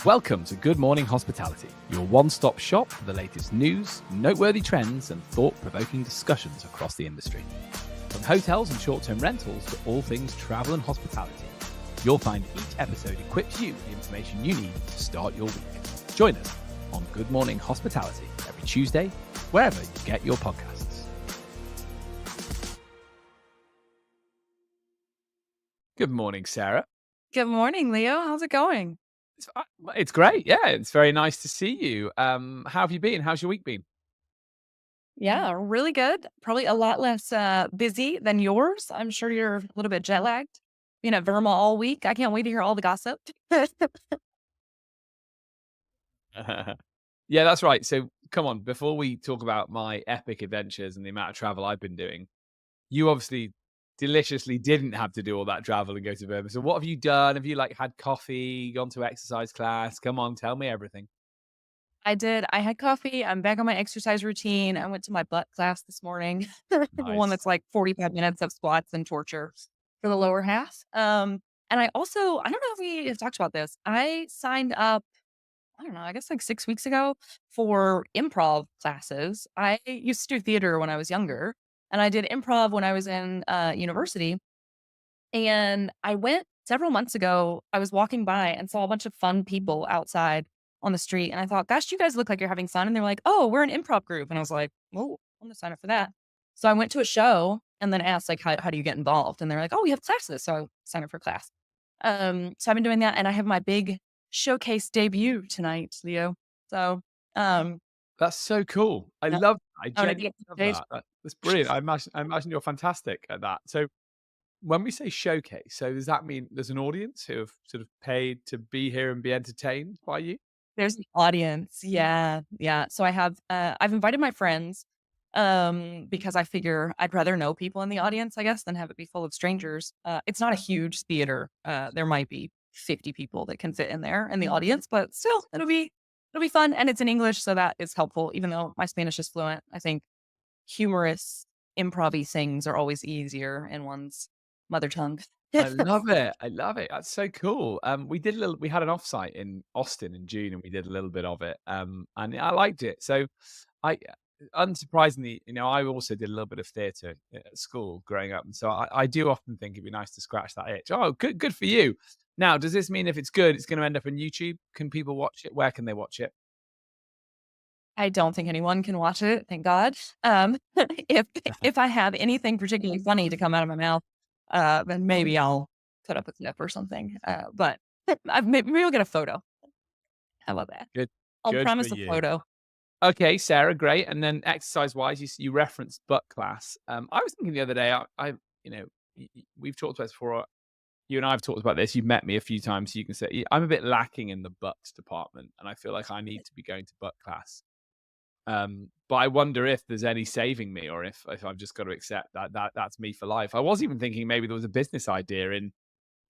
Welcome to Good Morning Hospitality, your one-stop shop for the latest news, noteworthy trends, and thought-provoking discussions across the industry. From hotels and short-term rentals to all things travel and hospitality, you'll find each episode equips you with the information you need to start your week. Join us on Good Morning Hospitality every Tuesday, wherever you get your podcasts. Good morning, Sarah. Good morning, Leo. How's it going? It's great. Yeah, it's very nice to see you. How have you been? How's your week been? Yeah, really good. Probably a lot less busy than yours. I'm sure you're a little bit jet lagged. Being at VRMA all week. I can't wait to hear all the gossip. Yeah, that's right. So come on, before we talk about my epic adventures and the amount of travel I've been doing, you obviously deliciously didn't have to do all that travel and go to Burma. So what have you done? Have you had coffee, gone to exercise class? Come on, tell me everything. I did. I had coffee. I'm back on my exercise routine. I went to my butt class this morning. The one Nice. that's like 45 minutes of squats and torture for the lower half. And I don't know if we have talked about this. I signed up, I don't know, I guess like 6 weeks ago for improv classes. I used to do theater when I was younger, and I did improv when I was in university. And I went several months ago. I was walking by and saw a bunch of fun people outside on the street. And I thought, gosh, you guys look like you're having fun. And they're like, oh, we're an improv group. And I was like, oh, I'm going to sign up for that. So I went to a show and then asked, like, how do you get involved? And they're like, oh, we have classes. So I signed up for class. So I've been doing that. And I have my big showcase debut tonight, Leo. So, That's so cool. I yeah, love that. I I'm going to genuinely get to love stage. that. That's brilliant. I imagine you're fantastic at that. So when we say showcase, so does that mean there's an audience who have sort of paid to be here and be entertained by you? There's an audience. Yeah, yeah. So I've invited my friends, because I figure I'd rather know people in the audience, I guess, than have it be full of strangers. It's not a huge theater. There might be 50 people that can fit in there in the audience, but still, it'll be fun, and it's in English, so that is helpful. Even though my Spanish is fluent, I think humorous, improv-y things are always easier in one's mother tongue. I love it. I love it. That's so cool. We had an offsite in Austin in June and we did a little bit of it. And I liked it. So I, unsurprisingly, I also did a little bit of theatre at school growing up. And so I do often think it'd be nice to scratch that itch. Oh, good for you. Now, does this mean if it's good, it's going to end up on YouTube? Can people watch it? Where can they watch it? I don't think anyone can watch it, thank God. If if I have anything particularly funny to come out of my mouth, then maybe I'll put up a clip or something. But maybe we'll get a photo. How about that? Good, I'll good for promise a you. photo. Okay, Sarah, great. And then exercise-wise, you referenced butt class. I was thinking the other day, you know, we've talked about this before. You and I have talked about this. You've met me a few times, so you can say I'm a bit lacking in the butt department, and I feel like I need to be going to butt class. But I wonder if there's any saving me, or if I've just got to accept that's me for life. I was even thinking maybe there was a business idea in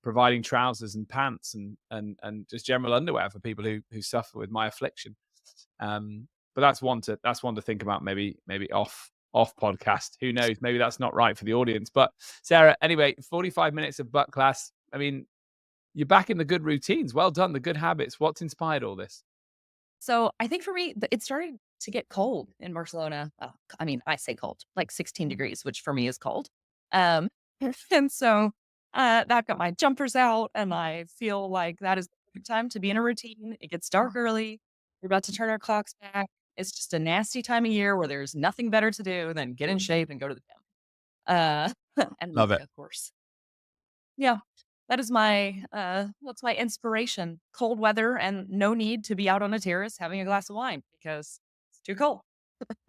providing trousers and pants and just general underwear for people who suffer with my affliction. But that's one to think about. Maybe off podcast. Who knows? Maybe that's not right for the audience. But Sarah, anyway, 45 minutes of butt class. I mean, you're back in the good routines. Well done. The good habits. What's inspired all this? So I think for me, it started to get cold in Barcelona. I mean, I say cold, like 16 degrees, which for me is cold. Um, and so I've got my jumpers out, and I feel like that is the perfect time to be in a routine. It gets dark early. We're about to turn our clocks back. It's just a nasty time of year where there's nothing better to do than get in shape and go to the gym. And Love music, it. of course. Yeah. That is my what's my inspiration. Cold weather and no need to be out on a terrace having a glass of wine because it's too cold.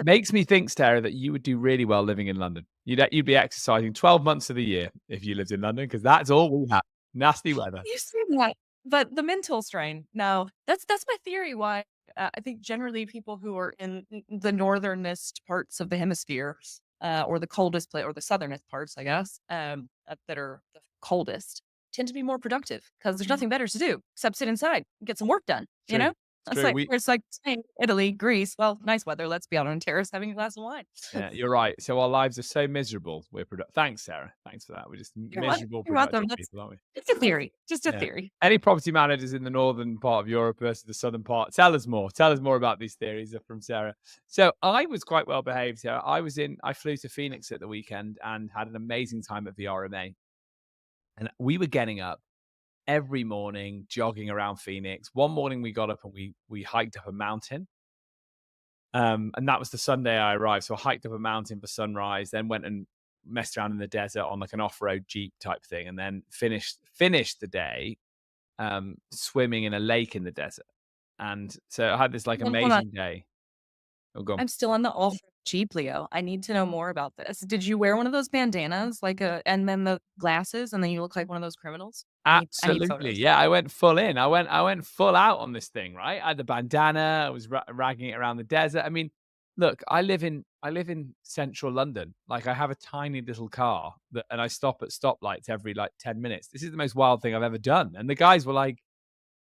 Makes me think, Sarah, that you would do really well living in London. You'd be exercising 12 months of the year if you lived in London, because that's all we have. Nasty weather. You say that, but the mental strain. No, that's my theory. Why I think generally people who are in the northernest parts of the hemisphere, or the coldest place, or the southernest parts, I guess, that are the coldest, tend to be more productive because there's nothing better to do except sit inside and get some work done. You True. know. It's true. like We it's like Spain, Italy, Greece. Well, nice weather. Let's be out on a terrace having a glass of wine. Yeah, you're right. So our lives are so miserable. Thanks, Sarah. Thanks for that. We're just You're wel miserable, you're welcome. productive That's people, aren't we? it's a theory, just a Yeah. theory. Any property managers in the northern part of Europe versus the southern part? Tell us more. Tell us more about these theories from Sarah. So I was quite well behaved here. I flew to Phoenix at the weekend and had an amazing time at VRMA. And we were getting up every morning, jogging around Phoenix. One morning we got up and we hiked up a mountain. And that was the Sunday I arrived. So I hiked up a mountain for sunrise, then went and messed around in the desert on like an off-road Jeep type thing, and then finished the day swimming in a lake in the desert. And so I had this like Well, hold on. amazing day. Oh, gone. I'm still on the off Jeep, Leo. I need to know more about this. Did you wear one of those bandanas, like a and then the glasses, and then you look like one of those criminals? I need Absolutely. photos. Yeah, I went full in. I went full out on this thing, right? I had the bandana, I was ragging it around the desert. I mean, look, I live in central London. Like I have a tiny little car that and I stop at stoplights every like 10 minutes. This is the most wild thing I've ever done. And the guys were like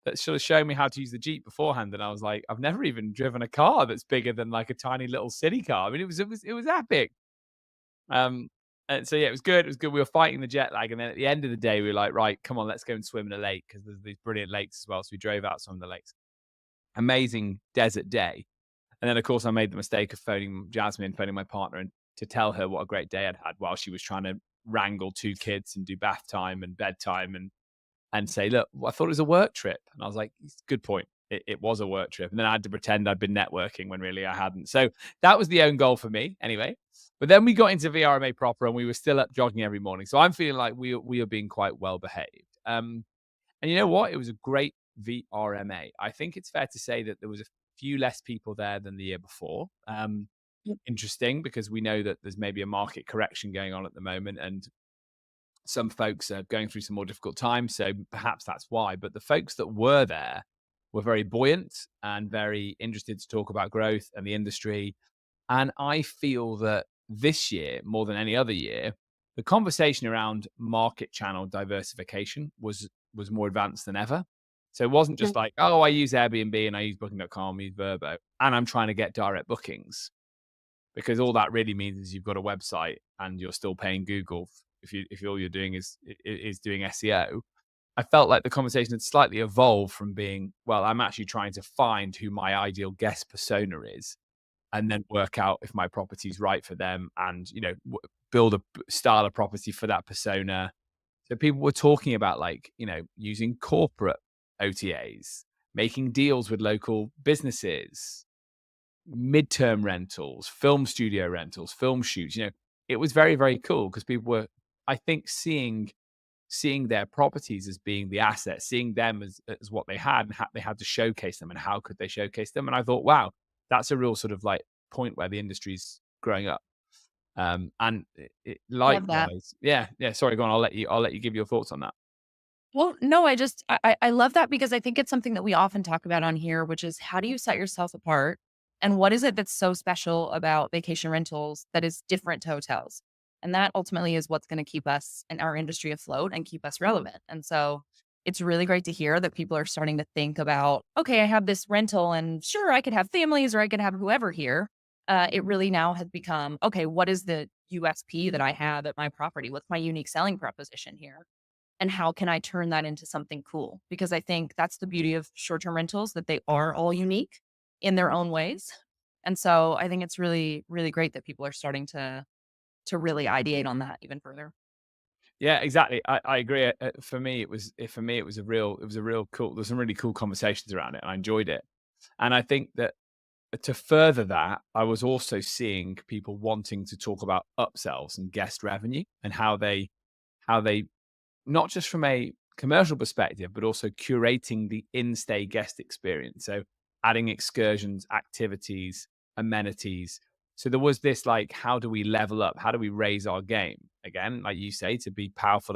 that sort of showing me how to use the Jeep beforehand and I was like, I've never even driven a car that's bigger than like a tiny little city car. I mean, it was epic. Um, and so yeah, it was good. It was good. We were fighting the jet lag, and then at the end of the day, we were like, right, come on, let's go and swim in a lake because there's these brilliant lakes as well. So we drove out some of the lakes. Amazing desert day. And then of course I made the mistake of phoning my partner, and to tell her what a great day I'd had while she was trying to wrangle two kids and do bath time and bedtime and say, look, I thought it was a work trip. And I was like, good point. It was a work trip. And then I had to pretend I'd been networking when really I hadn't. So that was the own goal for me anyway. But then we got into VRMA proper and we were still up jogging every morning. So I'm feeling like we are being quite well behaved. And you know what? It was a great VRMA. I think it's fair to say that there was a few less people there than the year before. Interesting because we know that there's maybe a market correction going on at the moment and some folks are going through some more difficult times, so perhaps that's why. But the folks that were there were very buoyant and very interested to talk about growth and the industry. And I feel that this year, more than any other year, the conversation around market channel diversification was more advanced than ever. So it wasn't just Mm. like, oh, I use Airbnb and I use Booking.com, I use Verbo, and I'm trying to get direct bookings because all that really means is you've got a website and you're still paying Google if all you're doing is doing SEO. I felt like the conversation had slightly evolved from being, well, I'm actually trying to find who my ideal guest persona is and then work out if my property is right for them and, build a style of property for that persona. So people were talking about like, using corporate OTAs, making deals with local businesses, midterm rentals, film studio rentals, film shoots. It was very, very cool because people were, I think, seeing their properties as being the asset, seeing them as what they had and how they had to showcase them and how could they showcase them. And I thought, wow, that's a real sort of like point where the industry's growing up. And Love that. likewise, yeah, yeah. Sorry, go on. I'll let you give your thoughts on that. Well, no, I love that because I think it's something that we often talk about on here, which is how do you set yourself apart? And what is it that's so special about vacation rentals that is different to hotels? And that ultimately is what's going to keep us in our industry afloat and keep us relevant. And so it's really great to hear that people are starting to think about, okay, I have this rental and sure, I could have families or I could have whoever here. It really now has become, okay, what is the USP that I have at my property? What's my unique selling proposition here? And how can I turn that into something cool? Because I think that's the beauty of short-term rentals, that they are all unique in their own ways. And so I think it's really, really great that people are starting to really ideate on that even further. Yeah, exactly. I agree. For me, it was a real cool. There's some really cool conversations around it, and I enjoyed it. And I think that to further that, I was also seeing people wanting to talk about upsells and guest revenue and how they not just from a commercial perspective, but also curating the in-stay guest experience. So adding excursions, activities, amenities. So there was this like, how do we level up? How do we raise our game? Again, like you say, to be powerful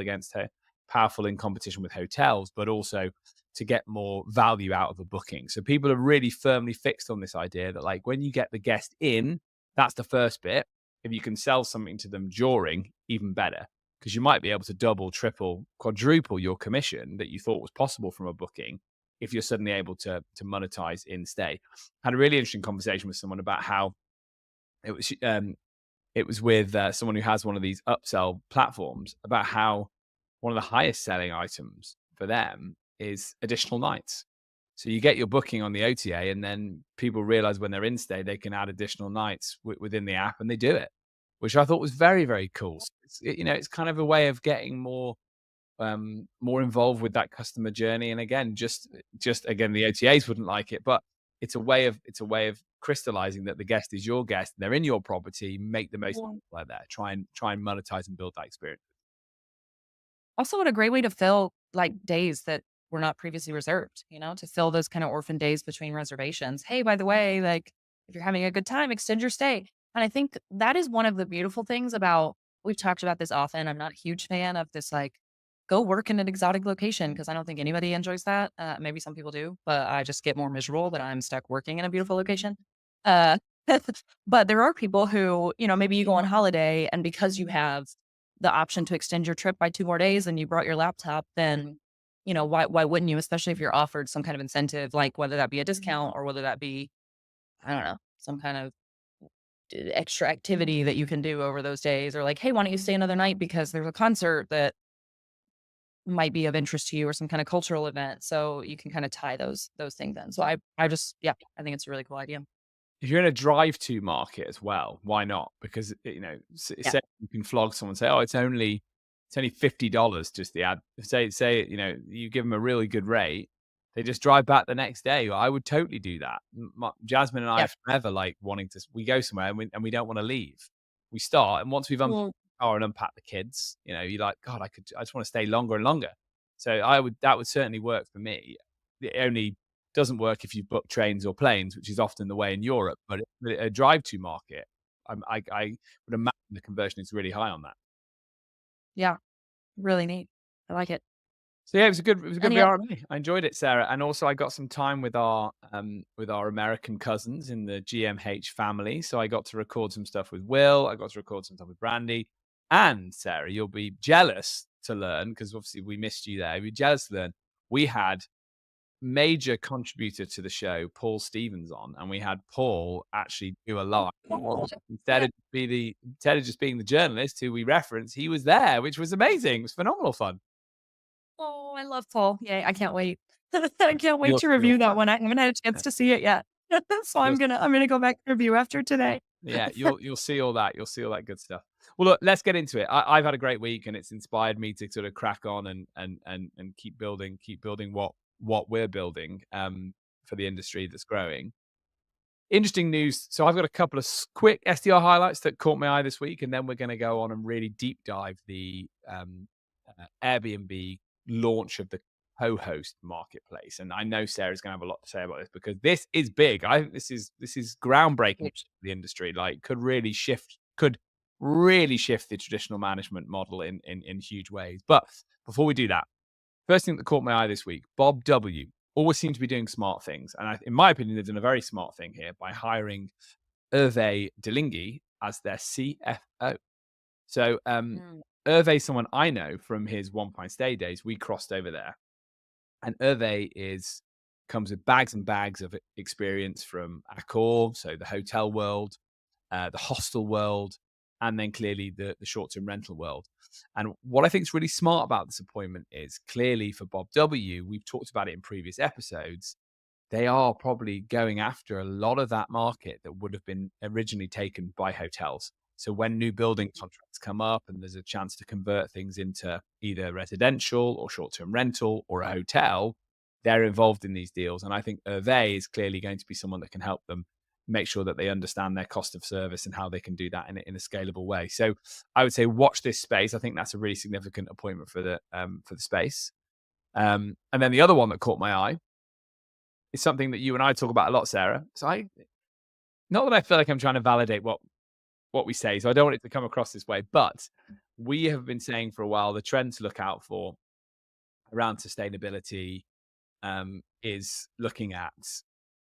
powerful in competition with hotels, but also to get more value out of a booking. So people are really firmly fixed on this idea that like when you get the guest in, that's the first bit. If you can sell something to them during, even better because you might be able to double, triple, quadruple your commission that you thought was possible from a booking if you're suddenly able to monetize in stay. Had a really interesting conversation with someone about how it was it was with someone who has one of these upsell platforms about how one of the highest selling items for them is additional nights. So you get your booking on the OTA, and then people realize when they're in stay, they can add additional nights within the app, and they do it, which I thought was very, very cool. So it's kind of a way of getting more involved with that customer journey. And again, just again, the OTAs wouldn't like it, but it's a way of crystallizing that the guest is your guest. They're in your property. Make the most of Yeah. it like that. Try and monetize and build that experience. Also, what a great way to fill, like, days that were not previously reserved, to fill those kind of orphan days between reservations. Hey, by the way, like, if you're having a good time, extend your stay. And I think that is one of the beautiful things about, we've talked about this often. I'm not a huge fan of this, like, go work in an exotic location because I don't think anybody enjoys that. Maybe some people do, but I just get more miserable that I'm stuck working in a beautiful location. Uh, but there are people who, maybe you go on holiday and because you have the option to extend your trip by 2 more days and you brought your laptop, then, why wouldn't you? Especially if you're offered some kind of incentive, like whether that be a discount or whether that be, I don't know, some kind of extra activity that you can do over those days, or like, hey, why don't you stay another night because there's a concert that might be of interest to you or some kind of cultural event. So you can kind of tie those things in. So I just, yeah, I think it's a really cool idea. If you're in a drive-to market as well, why not? Because, Yeah. say you can flog someone, say, "Oh, it's only $50 just the ad." Say, you give them a really good rate, they just drive back the next day. I would totally do that. Jasmine and I Yeah. are forever, like, wanting to we go somewhere and we don't wanna leave. We start, and once we've unpacked Well, the car and unpacked the kids, you're like, "God, I just wanna stay longer and longer." So that would certainly work for me. It only doesn't work if you book trains or planes, which is often the way in Europe, but a drive-to market, I would imagine the conversion is really high on that. yeah, really neat. I like it. So, yeah, it was a good Any other VRMA. I enjoyed it, Sarah, and also I got some time with our American cousins in the GMH family, so I got to record some stuff with Will, I got to record some stuff with Brandy, and Sarah, you'll be jealous to learn because obviously we missed you there. You'll be jealous to learn we had major contributor to the show, Paul Stevens, on, and we had Paul actually do a live. Yeah. Instead of just being the journalist who we reference, he was there, which was amazing. It was phenomenal fun. Oh, I love Paul. Yay, I can't wait. I can't wait You'll to you'll review that one. I haven't had a chance yeah, to see it yet. So you'll I'm gonna go back and review after today. yeah, you'll see all that. You'll see all that good stuff. Well, look, let's get into it. I've had a great week, and it's inspired me to sort of crack on and keep building what we're building for the industry that's growing. Interesting news. So I've got a couple of quick SDR highlights that caught my eye this week, and then we're going to go on and really deep dive the Airbnb launch of the co-host marketplace. And I know Sarah's going to have a lot to say about this because this is big. I think this is groundbreaking Which for the industry. Like, could really shift the traditional management model in huge ways. But before we do that, first thing that caught my eye this week, Bob W. always seems to be doing smart things. And in my opinion, they've done a very smart thing here by hiring Hervé Delinghi as their CFO. So mm, Hervé is someone I know from his One Pint Stay days. We crossed over there. And Hervé comes with bags and bags of experience from Accor, so the hotel world, the hostel world, and then clearly the short-term rental world. And what I think is really smart about this appointment is clearly for Bob W. We've talked about it in previous episodes. They are probably going after a lot of that market that would have been originally taken by hotels. So when new building contracts come up and there's a chance to convert things into either residential or short-term rental or a hotel, they're involved in these deals. And I think Hervé is clearly going to be someone that can help them make sure that they understand their cost of service and how they can do that in a scalable way. So I would say watch this space. I think that's a really significant appointment for the space. And then the other one that caught my eye is something that you and I talk about a lot, Sarah. So not that I feel like I'm trying to validate what we say, so I don't want it to come across this way, but we have been saying for a while the trend to look out for around sustainability is looking at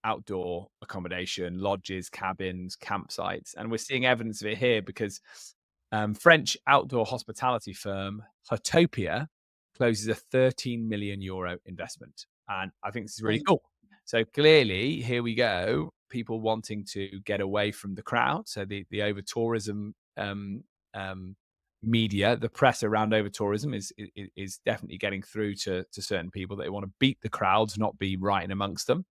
outdoor accommodation, lodges, cabins, campsites, and we're seeing evidence of it here because French outdoor hospitality firm Hotopia closes a 13 million euro investment. And I think this is really Mm. cool. So clearly, here we go. People wanting to get away from the crowd. So the over tourism um, media, the press around over tourism is definitely getting through to certain people. They want to beat the crowds, not be right in amongst them.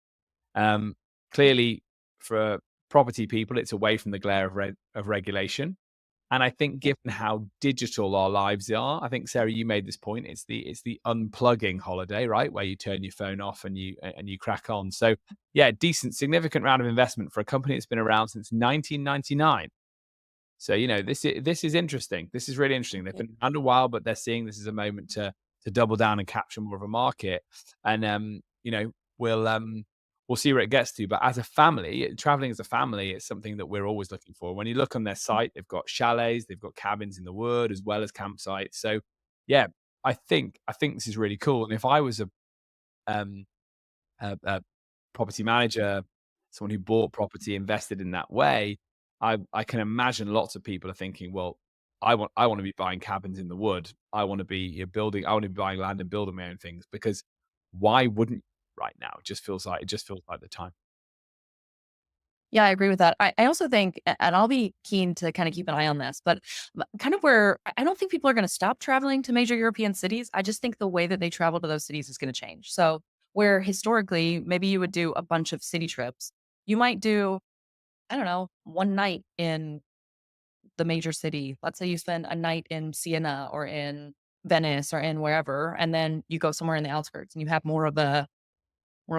Um, Clearly, for property people, it's away from the glare of regulation. And I think given how digital our lives are, I think Sarah, you made this point. It's the unplugging holiday, right, where you turn your phone off and you crack on. So yeah, decent, significant round of investment for a company that's been around since 1999. So, this is interesting. This is really interesting. They've been around a while, but they're seeing this as a moment to double down and capture more of a market. And we'll see where it gets to. But as a family, traveling as a family is something that we're always looking for. When you look on their site, they've got chalets, they've got cabins in the wood as well as campsites. So yeah, I think this is really cool. And if I was um a property manager, someone who bought property, invested in that way, I can imagine lots of people are thinking, well, I want to be buying cabins in the wood. I want to be building. I want to be buying land and building my own things because why wouldn't you right now? It just feels like the time. Yeah, I agree with that. I also think, and I'll be keen to kind of keep an eye on this, but kind of where I don't think people are going to stop traveling to major European cities. I just think the way that they travel to those cities is going to change. So, where historically maybe you would do a bunch of city trips, you might do, I don't know, one night in the major city. Let's say you spend a night in Siena or in Venice or in wherever, and then you go somewhere in the outskirts and you have more of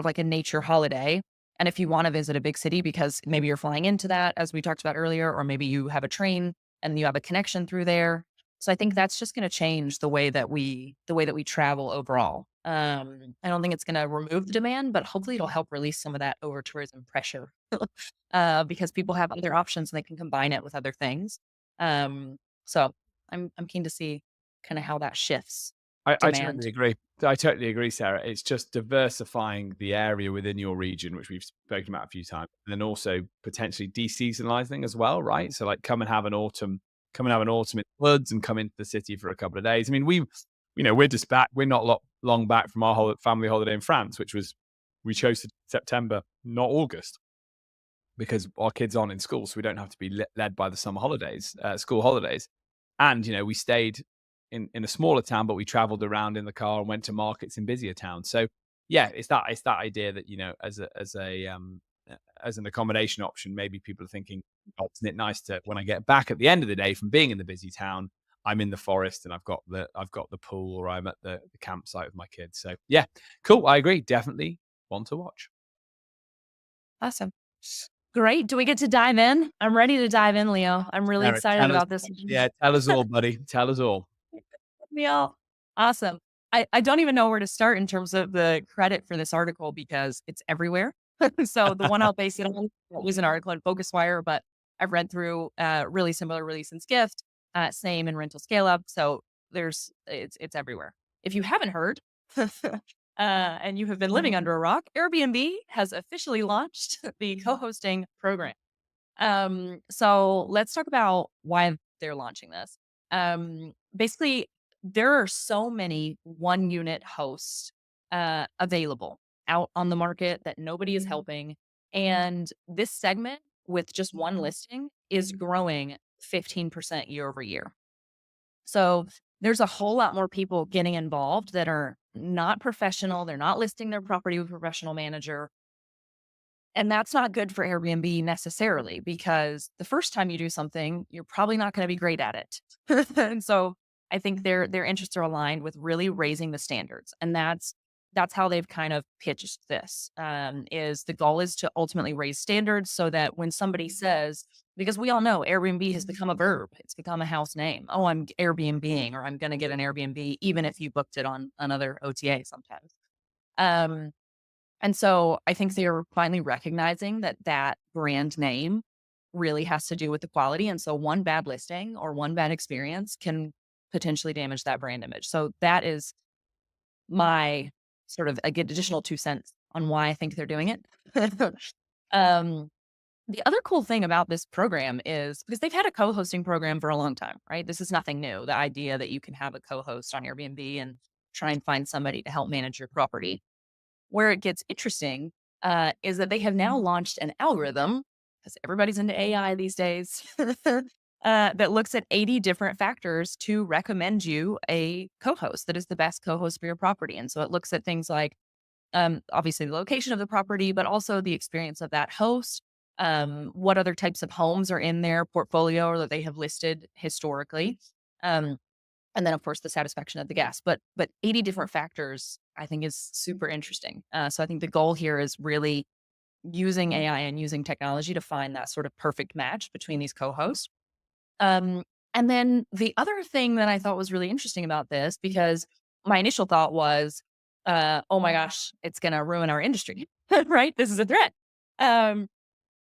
like a nature holiday. And if you want to visit a big city because maybe you're flying into that, as we talked about earlier, or maybe you have a train and you have a connection through there. So I think that's just going to change the way that we travel overall. I don't think it's going to remove the demand, but hopefully it'll help release some of that over tourism pressure because people have other options and they can combine it with other things. So I'm keen to see kind of how that shifts I totally demand. agree. I totally agree, Sarah. It's just diversifying the area within your region, which we've spoken about a few times, and then also potentially deseasonalizing as well, right? So like come and have an autumn in the woods and come into the city for a couple of days. I mean, we're just back. We're not long back from our family holiday in France, which was we chose September, not August, because our kids aren't in school, so we don't have to be led by the summer holidays, school holidays. And we stayed in a smaller town, but we traveled around in the car and went to markets in busier towns. So yeah, it's that idea that as an accommodation option, maybe people are thinking, oh, isn't it nice to when I get back at the end of the day from being in the busy town, I'm in the forest and I've got the pool or I'm at the campsite with my kids. So yeah, cool. I agree. Definitely one to watch. Awesome. Great. Do we get to dive in? I'm ready to dive in, Leo. I'm really Eric, excited tell us. about this. Yeah, tell us all, buddy. Tell us all. Leo. Awesome. I don't even know where to start in terms of the credit for this article because it's everywhere. So the one I'll base it on was an article in FocusWire, but I've read through really similar release and skift, same in rental scale up. So it's everywhere. If you haven't heard, and you have been living under a rock, Airbnb has officially launched the co-hosting program. So let's talk about why they're launching this. Basically, there are so many one unit hosts available out on the market that nobody is helping. And this segment with just one listing is growing 15% year over year. So there's a whole lot more people getting involved that are not professional. They're not listing their property with a professional manager. And that's not good for Airbnb necessarily because the first time you do something, you're probably not going to be great at it. And so I think their interests are aligned with really raising the standards. And that's how they've kind of pitched this. Is the goal is to ultimately raise standards so that when somebody says, because we all know Airbnb has become a verb, it's become a house name. Oh, I'm Airbnbing or I'm going to get an Airbnb, even if you booked it on another OTA sometimes. Um, and so I think they are finally recognizing that that brand name really has to do with the quality. And so one bad listing or one bad experience can potentially damage that brand image. So that is my sort of additional 2 cents on why I think they're doing it. um, the other cool thing about this program is because they've had a co-hosting program for a long time, right? This is nothing new. The idea that you can have a co-host on Airbnb and try and find somebody to help manage your property. Where it gets interesting is that they have now launched an algorithm, because everybody's into AI these days, that looks at 80 different factors to recommend you a co-host that is the best co-host for your property. And so it looks at things like obviously the location of the property, but also the experience of that host. What other types of homes are in their portfolio or that they have listed historically. Um, and then of course the satisfaction of the guest. But 80 different factors I think is super interesting. So I think the goal here is really using AI and using technology to find that sort of perfect match between these co-hosts. Um, and then the other thing that I thought was really interesting about this, because my initial thought was, oh my gosh, it's going to ruin our industry, right? This is a threat. Um,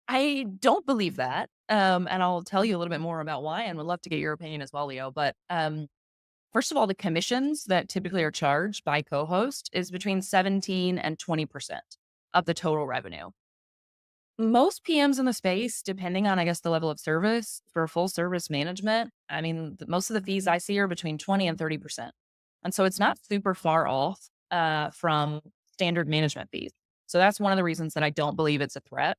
I don't believe that. And I'll tell you a little bit more about why and would love to get your opinion as well, Leo. But first of all, the commissions that typically are charged by co host is between 17 and 20% of the total revenue. Most PMs in the space, depending on, I guess, the level of service for full service management, I mean, most of the fees I see are between 20 and 30%. And so it's not super far off from standard management fees. So that's one of the reasons that I don't believe it's a threat.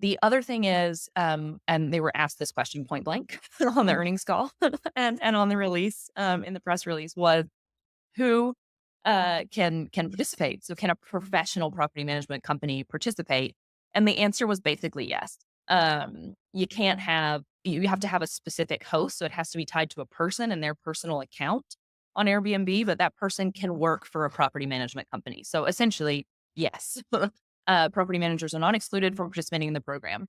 The other thing is, and they were asked this question point blank on the earnings call and on the release, in the press release, was who can participate? So can a professional property management company participate? And the answer was basically yes. You have to have a specific host, so it has to be tied to a person and their personal account on Airbnb, but that person can work for a property management company. So essentially, yes, property managers are not excluded from participating in the program.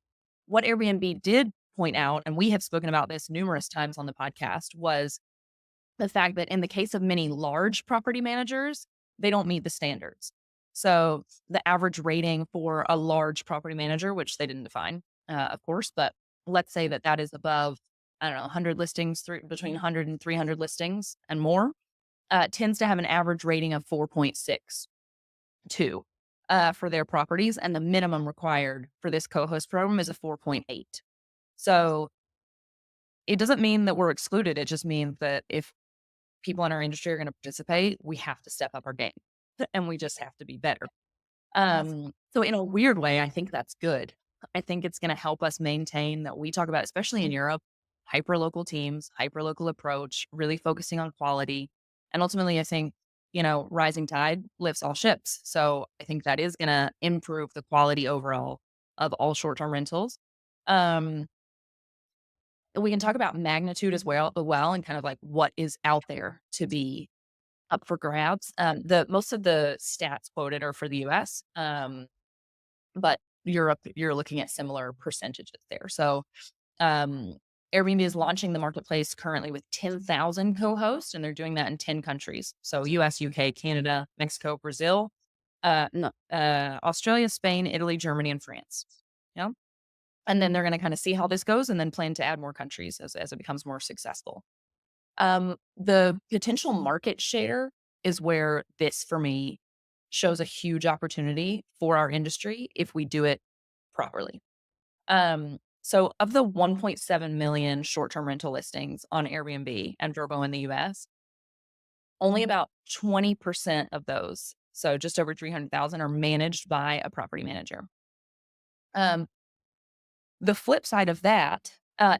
What Airbnb did point out, and we have spoken about this numerous times on the podcast, was the fact that in the case of many large property managers, they don't meet the standards. So the average rating for a large property manager, which they didn't define, of course, but let's say that that is above, I don't know, 100 listings, between 100 and 300 listings and more, tends to have an average rating of 4.62 for their properties. And the minimum required for this co-host program is a 4.8. So it doesn't mean that we're excluded. It just means that if people in our industry are going to participate, we have to step up our game and we just have to be better. So in a weird way, I think that's good. I think it's going to help us maintain that we talk about, especially in Europe, hyper local teams, hyper local approach, really focusing on quality. And ultimately, I think, rising tide lifts all ships. So I think that is going to improve the quality overall of all short term rentals. Um, we can talk about magnitude as well, and kind of like what is out there to be up for grabs. The most of the stats quoted are for the US, but Europe, you're looking at similar percentages there. So Airbnb is launching the marketplace currently with 10,000 co-hosts, and they're doing that in 10 countries. So US, UK, Canada, Mexico, Brazil, no, Australia, Spain, Italy, Germany, and France. Yeah. And then they're going to kind of see how this goes and then plan to add more countries as it becomes more successful. The potential market share is where this, for me, shows a huge opportunity for our industry if we do it properly. So of the 1.7 million short-term rental listings on Airbnb and Vrbo in the US, only about 20% of those, so just over 300,000, are managed by a property manager. Um, the flip side of that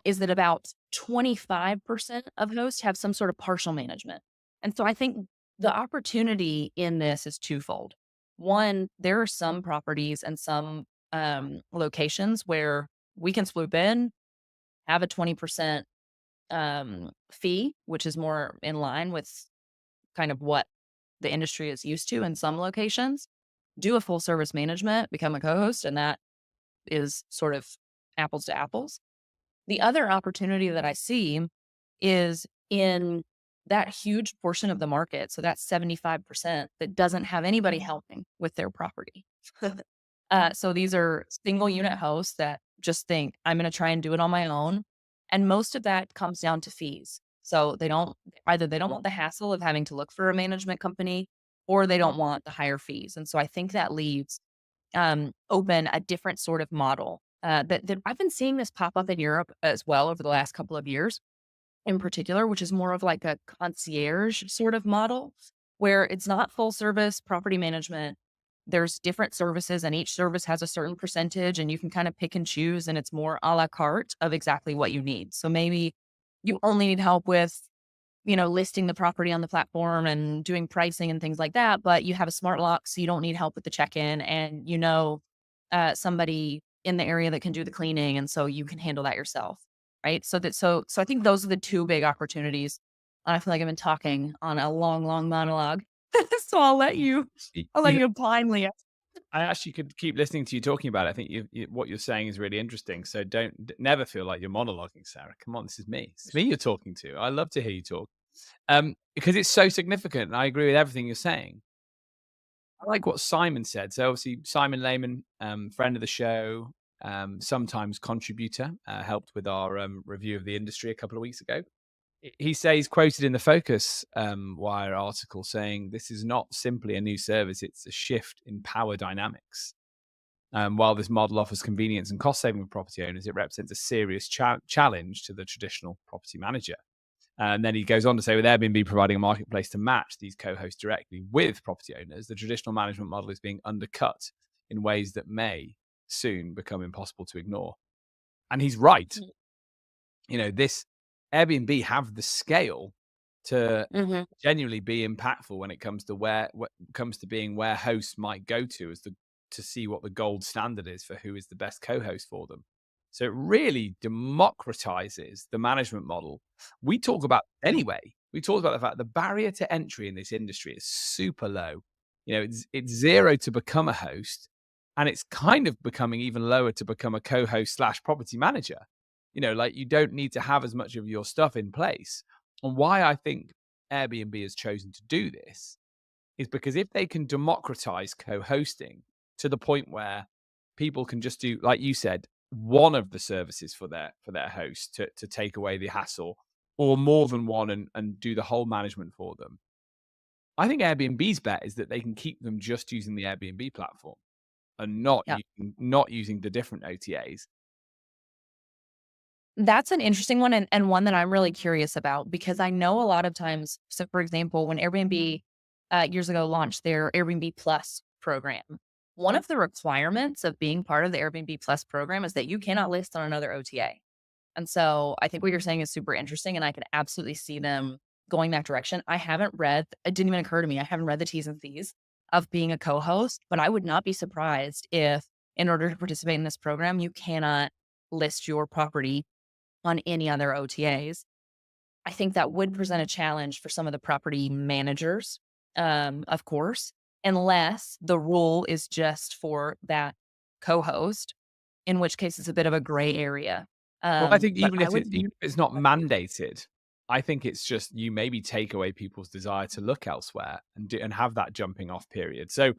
is that about 25% of hosts have some sort of partial management. And so I think the opportunity in this is twofold. One, there are some properties and some locations where we can swoop in, have a 20% fee, which is more in line with kind of what the industry is used to in some locations, do a full service management, become a co host, and that is sort of apples to apples. The other opportunity that I see is in that huge portion of the market. So that's 75% that doesn't have anybody helping with their property. So these are single unit hosts that just think, I'm going to try and do it on my own. And most of that comes down to fees. So they don't want the hassle of having to look for a management company, or they don't want the higher fees. And so I think that leaves open a different sort of model that I've been seeing this pop up in Europe as well over the last couple of years in particular, which is more of like a concierge sort of model where it's not full service property management, there's different services and each service has a certain percentage and you can kind of pick and choose and it's more a la carte of exactly what you need. So maybe you only need help with, listing the property on the platform and doing pricing and things like that, but you have a smart lock, so you don't need help with the check-in and somebody in the area that can do the cleaning, and so you can handle that yourself, right? So I think those are the two big opportunities. I feel like I've been talking on a long, long monologue. So Y- I'll let You know, you blindly. I actually could keep listening to you talking about it. I think what you're saying is really interesting. So never feel like you're monologuing, Sarah. Come on, this is me. It's me you're talking to. I love to hear you talk. Because it's so significant. And I agree with everything you're saying. I like what Simon said. So obviously, Simon Lehman, friend of the show, sometimes contributor, helped with our review of the industry a couple of weeks ago. He says, quoted in the Focus Wire article, saying, "This is not simply a new service; it's a shift in power dynamics." While this model offers convenience and cost saving for property owners, it represents a serious challenge to the traditional property manager. And then he goes on to say, with Airbnb providing a marketplace to match these co-hosts directly with property owners, the traditional management model is being undercut in ways that may soon become impossible to ignore. And he's right. This Airbnb have the scale to Mhm. genuinely be impactful when it comes to comes to being where hosts might go to to see what the gold standard is for who is the best co-host for them. So it really democratizes the management model. We talk about anyway. We talked about the fact the barrier to entry in this industry is super low. It's zero to become a host, and it's kind of becoming even lower to become a co-host slash property manager. Like you don't need to have as much of your stuff in place. And why I think Airbnb has chosen to do this is because if they can democratize co-hosting to the point where people can just do, like you said, one of the services for their host to take away the hassle, or more than one and do the whole management for them. I think Airbnb's bet is that they can keep them just using the Airbnb platform and Yeah. not using the different OTAs. That's an interesting one and one that I'm really curious about because I know a lot of times, so for example, when Airbnb years ago launched their Airbnb Plus program, one of the requirements of being part of the Airbnb Plus program is that you cannot list on another OTA. And so I think what you're saying is super interesting and I can absolutely see them going that direction. It didn't even occur to me. I haven't read the T's and C's of being a co-host, but I would not be surprised if in order to participate in this program, you cannot list your property on any other OTAs. I think that would present a challenge for some of the property managers, of course, unless the rule is just for that co-host, in which case it's a bit of a gray area. Well, I think But I would even if it's not mandated, I think it's just you maybe take away people's desire to look elsewhere and have that jumping off period. So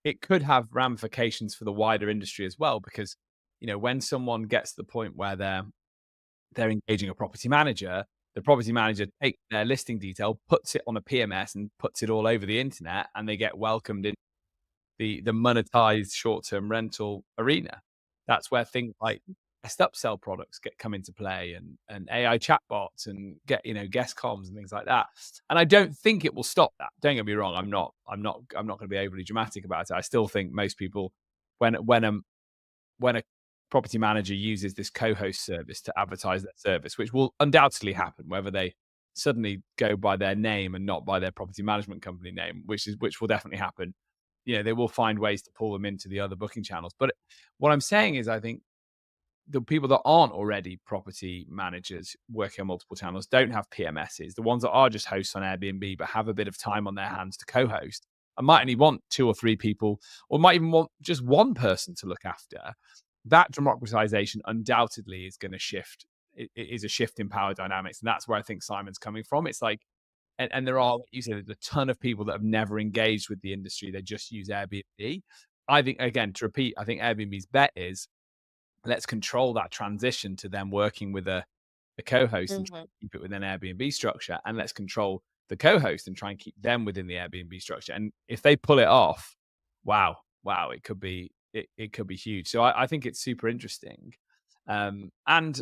it could have ramifications for the wider industry as well, because when someone gets to the point where they're engaging a property manager, the property manager takes their listing detail, puts it on a PMS, and puts it all over the internet, and they get welcomed in the monetized short-term rental arena. That's where things like best upsell products come into play, and AI chatbots and guest comms and things like that. And I don't think it will stop that. Don't get me wrong. I'm not going to be overly dramatic about it. I still think most people, when a property manager uses this co-host service to advertise their service, which will undoubtedly happen, whether they suddenly go by their name and not by their property management company name, which will definitely happen. They will find ways to pull them into the other booking channels. But what I'm saying is, I think the people that aren't already property managers working on multiple channels don't have PMSs. The ones that are just hosts on Airbnb but have a bit of time on their hands to co-host and might only want two or three people, or might even want just one person to look after. That democratization undoubtedly is going to shift. It is a shift in power dynamics, and that's where I think Simon's coming from. It's like, and there are, like you said, a ton of people that have never engaged with the industry. They just use Airbnb. I think, again, to repeat, I think Airbnb's bet is let's control that transition to them working with a co-host and try Mhm. and keep it within Airbnb structure, and let's control the co-host and try and keep them within the Airbnb structure. And if they pull it off, wow, it could be huge. So I think it's super interesting, and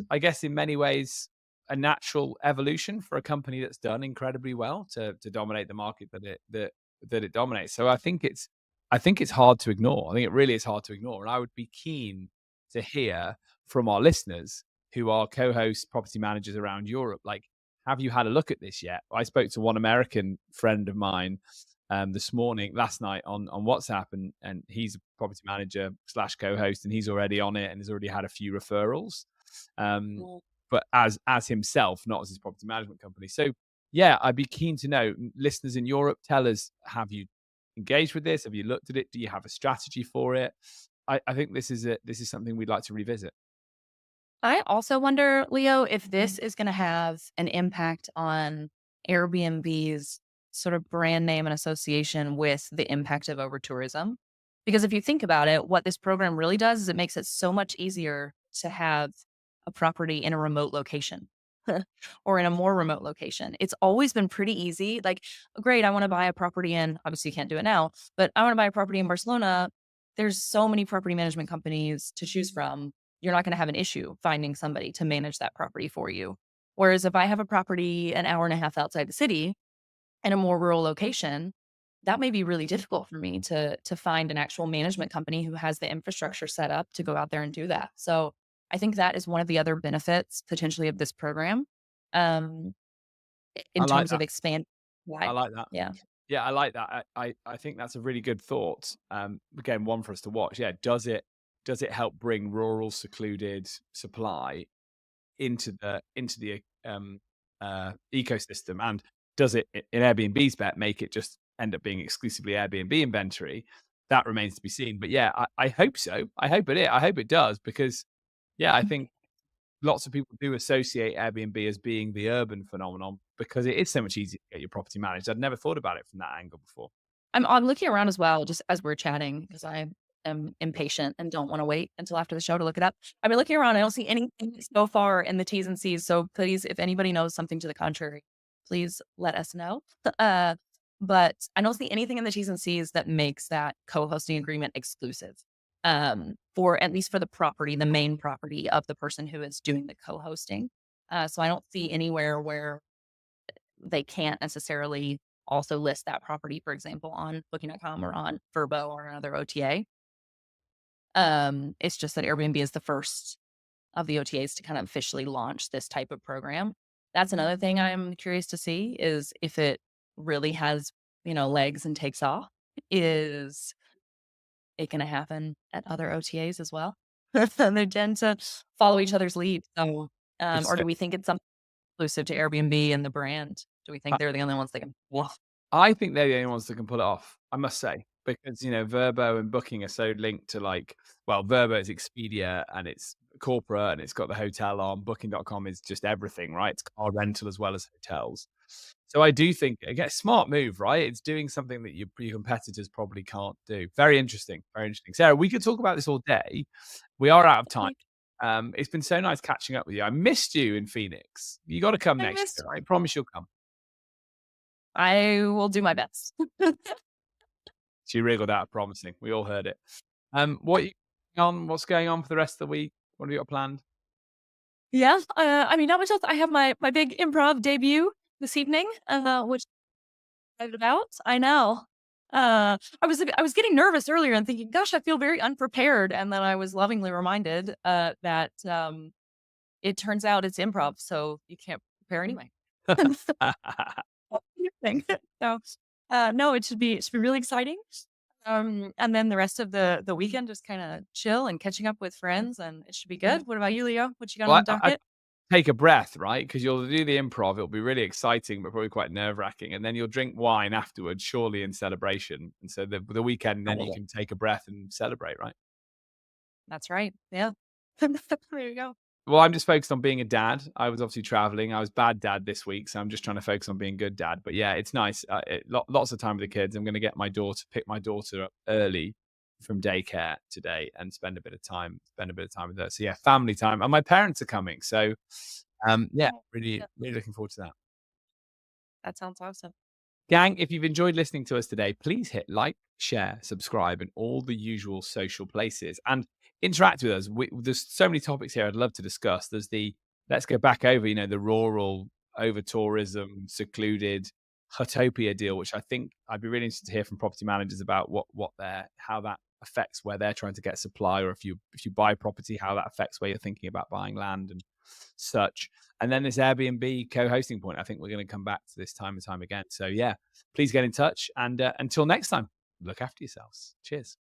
I guess in many ways a natural evolution for a company that's done incredibly well to dominate the market that it dominates. So I think I think it's hard to ignore. I think it really is hard to ignore, and I would be keen to hear from our listeners who are co-hosts, property managers around Europe. Like, have you had a look at this yet? I spoke to one American friend of mine this morning, last night on WhatsApp, and he's a property manager slash co-host, and he's already on it and has already had a few referrals. Um, Well, but as himself, not as his property management company. So yeah, I'd be keen to know, listeners in Europe, tell us, have you engaged with this? Have you looked at it? Do you have a strategy for it? I think this is something we'd like to revisit. I also wonder, Leo, if this is going to have an impact on Airbnb's sort of brand name and association with the impact of over tourism. Because if you think about it, what this program really does is it makes it so much easier to have a property in a remote location or in a more remote location. It's always been pretty easy. Like, great, I want to buy a property in, obviously, you can't do it now, but I want to buy a property in Barcelona. There's so many property management companies to choose from. You're not going to have an issue finding somebody to manage that property for you. Whereas if I have a property an hour and a half outside the city in a more rural location, that may be really difficult for me to find an actual management company who has the infrastructure set up to go out there and do that. So I think that is one of the other benefits potentially of this program, um, I in like terms that. of expand. I Why? like that. Yeah. Yeah, I like that. I think that's a really good thought. Again, one for us to watch. Yeah, does it help bring rural secluded supply into the ecosystem, and does it, in Airbnb's bet, make it just end up being exclusively Airbnb inventory? That remains to be seen. But yeah, I hope so. I hope it does, because yeah, I think lots of people do associate Airbnb as being the urban phenomenon because it is so much easier to get your property managed. I'd never thought about it from that angle before. I'm looking around as well, just as we're chatting, because I am impatient and don't want to wait until after the show to look it up. I've been looking around. I don't see anything so far in the T's and C's. So please, if anybody knows something to the contrary, please let us know. Uh, but I don't see anything in the T's and C's that makes that co-hosting agreement exclusive. For at least for the property, the main property of the person who is doing the co-hosting. So I don't see anywhere where they can't necessarily also list that property, for example, on Booking.com or on Vrbo or another OTA. It's just that Airbnb is the first of the OTAs to kind of officially launch this type of program. That's another thing I'm curious to see is if it really has, legs and takes off. Is it going to happen at other OTAs as well? They tend to follow each other's lead. So, It's or do we think it's something exclusive to Airbnb and the brand? Do we think they're the only ones that can? Well, I think they're the only ones that can pull it off, I must say, because, Vrbo and Booking are so linked to, like, well, Vrbo is Expedia and it's corporate and it's got the hotel on. Booking.com is just everything, right? It's car rental as well as hotels. So I do think, again, smart move, right? It's doing something that your competitors probably can't do. Very interesting. Very interesting. Sarah, we could talk about this all day. We are out of time. It's been so nice catching up with you. I missed you in Phoenix. You got to come I next missed. year. I promise you'll come. I will do my best. She wriggled out promising. We all heard it. What's going on for the rest of the week? What have you got planned? Yeah, I mean, not much else. I have my big improv debut this evening, which I'm excited about. I know. I was getting nervous earlier and thinking, "Gosh, I feel very unprepared," and then I was lovingly reminded that it turns out it's improv, so you can't prepare anyway. Thing. So, no, it should be really exciting. And then the rest of the weekend, just kind of chill and catching up with friends, and it should be good. What about you, Leo? What you got on Well, the I docket? take a breath, right? Because you'll do the improv. It'll be really exciting, but probably quite nerve-wracking, and then you'll drink wine afterwards, surely in celebration. And so the weekend, I then love you it. can take a breath and celebrate, right? That's right. Yeah. There you go. Well, I'm just focused on being a dad. I was obviously traveling. I was bad dad this week, so I'm just trying to focus on being good dad. But yeah, it's nice. Lots of time with the kids. I'm going to pick my daughter up early from daycare today, and spend a bit of time with her. So yeah, family time. And my parents are coming, so yeah, Oh, really, yeah. really looking forward to that. That sounds awesome. Gang, if you've enjoyed listening to us today, please hit like, share, subscribe, and all the usual social places, and interact with us. There's so many topics here I'd love to discuss. There's the let's go back over, the rural over tourism, secluded. Utopia deal, which I think I'd be really interested to hear from property managers about how that affects where they're trying to get supply, or if you buy property, how that affects where you're thinking about buying land and such. And then this Airbnb co-hosting point, I think we're going to come back to this time and time again. So yeah, please get in touch. And until next time, look after yourselves. Cheers.